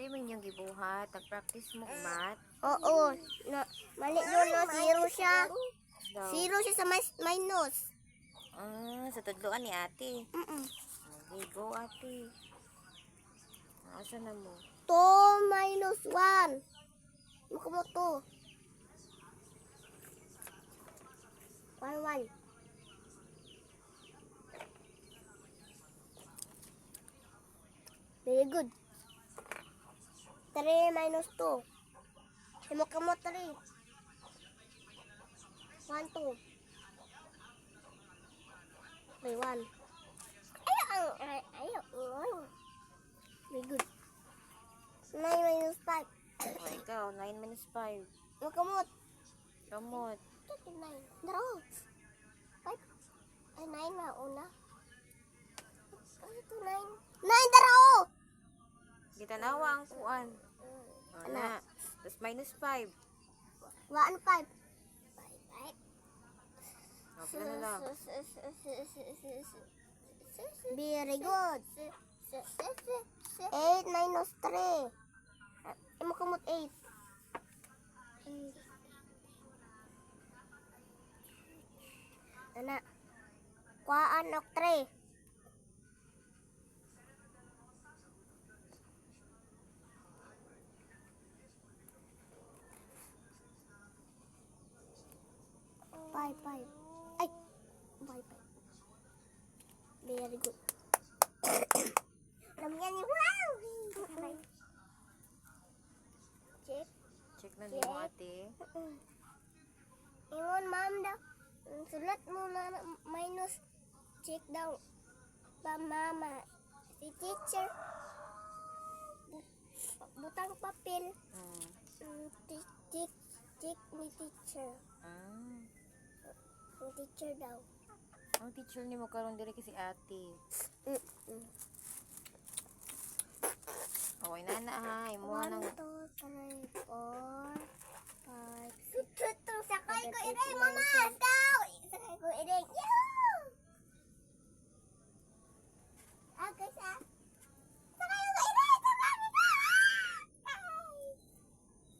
Ito yung inyong gibuhat. Nag-practice mo math. Oo. Mali yun, no? Zero siya. Daw. Zero siya sa minus. Sa tudloan ni ate. Mm-mm. Okay, go ate. Asa na mo? 2 minus 1. Mukha mo 2. 1, 1. Very good. 3 minus 2. Mukha mo 3. 1, 2. 3, 1. Ayaw. Very good. 9 minus 5. Oh, ikaw, 9 minus 5. Makamot. Kamot. 9. Daro. 5. Ay, 9 na una. Ano to 9? 9 daro! Gitanawa ang kuan. Ana. Tapos minus 5. 1, 5. Okay na lang. Very good. 8 minus 3. Makamot 8. Ana. Kuhaan og 3. Five. Ay. 5. Very good. Alam yan yung wow! Check. Check na din mo ate. Ingon, ma'am daw. Sulat mo na minus. Check daw. Pa mama. Si teacher. Butang papel. Check ni teacher. Ang teacher daw. Ang teacher ni mo karon diri kasi ate. Okay na ha. Imo 1, nang 2, 3, 4, 5, 6. Sakay ko iring, mama! Daw! Sakay ko iring. Yahoo! Agay sa... Sakay ko iring! Sakay!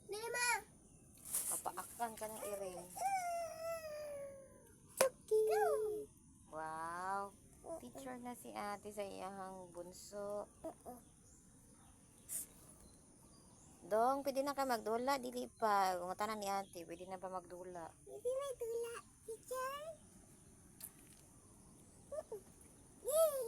Lima! papaakan ka ng iring. Chucky! Wow. Teacher na si ate sa iyahang bunso. Dong, pwede na ka magdula, dili pa. Kung tanan ni ate, pwede na pa magdula. Pwede na dula, teacher? Yay!